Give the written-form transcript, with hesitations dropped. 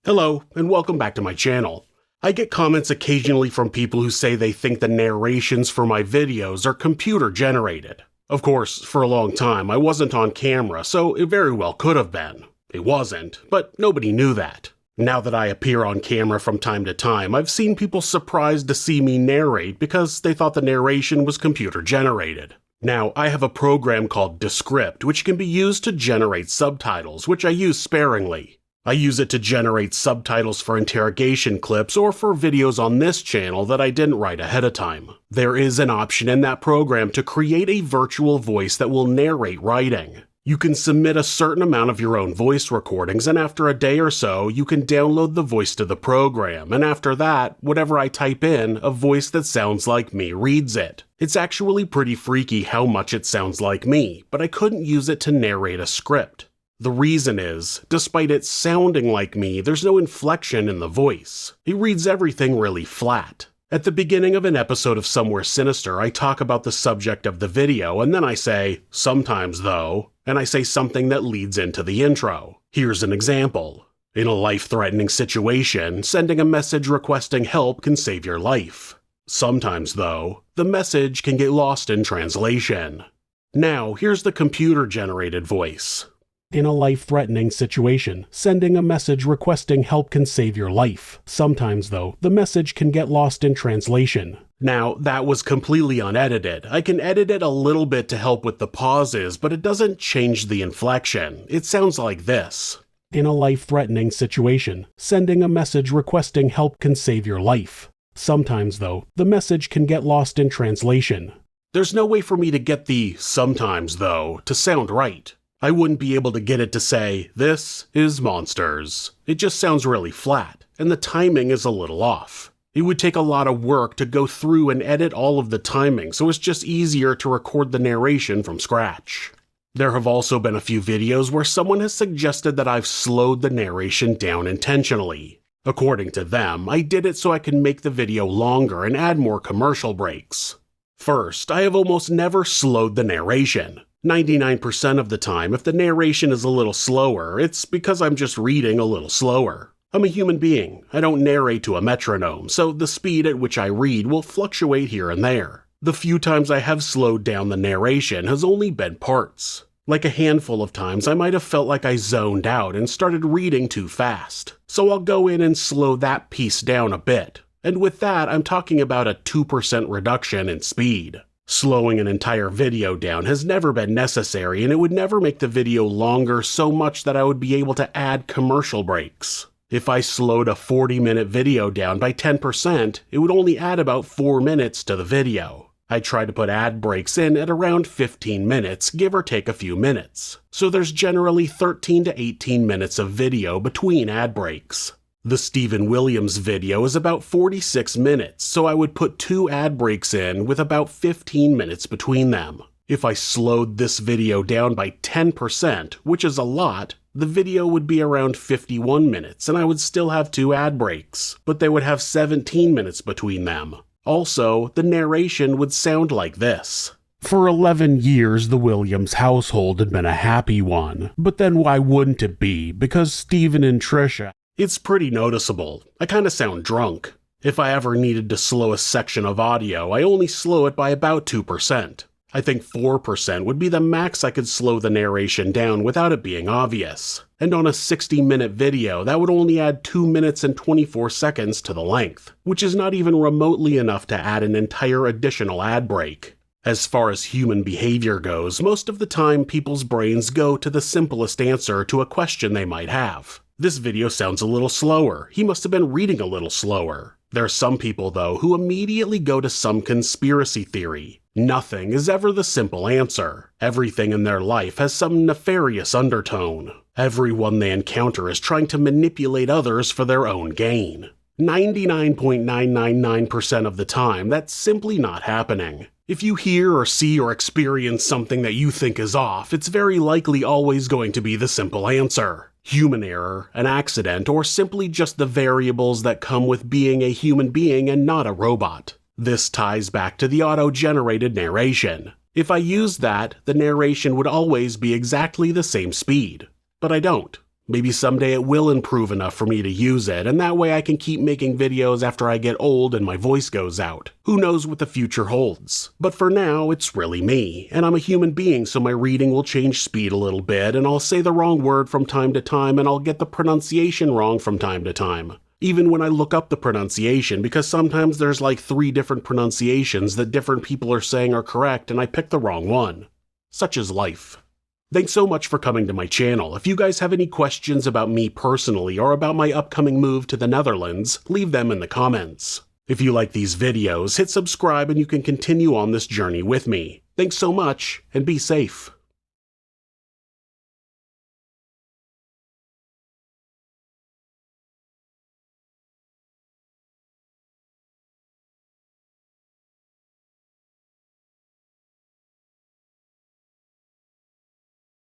Hello, and welcome back to my channel. I get comments occasionally from people who say they think the narrations for my videos are computer generated. Of course, for a long time I wasn't on camera, so it very well could have been. It wasn't, but nobody knew that. Now that I appear on camera from time to time, I've seen people surprised to see me narrate because they thought the narration was computer generated. Now, I have a program called Descript, which can be used to generate subtitles, which I use sparingly. I use it to generate subtitles for interrogation clips or for videos on this channel that I didn't write ahead of time. There is an option in that program to create a virtual voice that will narrate writing. You can submit a certain amount of your own voice recordings, and after a day or so, you can download the voice to the program, and after that, whatever I type in, a voice that sounds like me reads it. It's actually pretty freaky how much it sounds like me, but I couldn't use it to narrate a script. The reason is, despite it sounding like me, there's no inflection in the voice. It reads everything really flat. At the beginning of an episode of Somewhere Sinister, I talk about the subject of the video, and then I say, "Sometimes though," and I say something that leads into the intro. Here's an example. In a life-threatening situation, sending a message requesting help can save your life. Sometimes though, the message can get lost in translation. Now, here's the computer-generated voice. In a life-threatening situation, sending a message requesting help can save your life. Sometimes, though, the message can get lost in translation. Now, that was completely unedited. I can edit it a little bit to help with the pauses, but it doesn't change the inflection. It sounds like this. In a life-threatening situation, sending a message requesting help can save your life. Sometimes, though, the message can get lost in translation. There's no way for me to get the "sometimes, though" to sound right. I wouldn't be able to get it to say, "This is monsters." It just sounds really flat, and the timing is a little off. It would take a lot of work to go through and edit all of the timing, so it's just easier to record the narration from scratch. There have also been a few videos where someone has suggested that I've slowed the narration down intentionally. According to them, I did it so I could make the video longer and add more commercial breaks. First, I have almost never slowed the narration. 99% of the time, if the narration is a little slower, it's because I'm just reading a little slower. I'm a human being. I don't narrate to a metronome, so the speed at which I read will fluctuate here and there. The few times I have slowed down the narration has only been parts. Like a handful of times, I might have felt like I zoned out and started reading too fast. So I'll go in and slow that piece down a bit. And with that, I'm talking about a 2% reduction in speed. Slowing an entire video down has never been necessary, and it would never make the video longer so much that I would be able to add commercial breaks. If I slowed a 40-minute video down by 10%, it would only add about 4 minutes to the video. I try to put ad breaks in at around 15 minutes, give or take a few minutes. So there's generally 13 to 18 minutes of video between ad breaks. The Stephen Williams video is about 46 minutes, so I would put 2 ad breaks in with about 15 minutes between them. If I slowed this video down by 10%, which is a lot, the video would be around 51 minutes and I would still have 2 ad breaks, but they would have 17 minutes between them. Also, the narration would sound like this. For 11 years, the Williams household had been a happy one, but then why wouldn't it be? Because Stephen and Trisha... It's pretty noticeable. I kinda sound drunk. If I ever needed to slow a section of audio, I only slow it by about 2%. I think 4% would be the max I could slow the narration down without it being obvious. And on a 60-minute video, that would only add 2 minutes and 24 seconds to the length, which is not even remotely enough to add an entire additional ad break. As far as human behavior goes, most of the time people's brains go to the simplest answer to a question they might have. This video sounds a little slower. He must have been reading a little slower. There are some people, though, who immediately go to some conspiracy theory. Nothing is ever the simple answer. Everything in their life has some nefarious undertone. Everyone they encounter is trying to manipulate others for their own gain. 99.999% of the time, that's simply not happening. If you hear or see or experience something that you think is off, it's very likely always going to be the simple answer. Human error, an accident, or simply just the variables that come with being a human being and not a robot. This ties back to the auto-generated narration. If I used that, the narration would always be exactly the same speed. But I don't. Maybe someday it will improve enough for me to use it, and that way I can keep making videos after I get old and my voice goes out. Who knows what the future holds? But for now, it's really me, and I'm a human being, so my reading will change speed a little bit, and I'll say the wrong word from time to time, and I'll get the pronunciation wrong from time to time. Even when I look up the pronunciation, because sometimes there's like 3 different pronunciations that different people are saying are correct, and I pick the wrong one. Such is life. Thanks so much for coming to my channel. If you guys have any questions about me personally or about my upcoming move to the Netherlands, leave them in the comments. If you like these videos, hit subscribe and you can continue on this journey with me. Thanks so much, and be safe.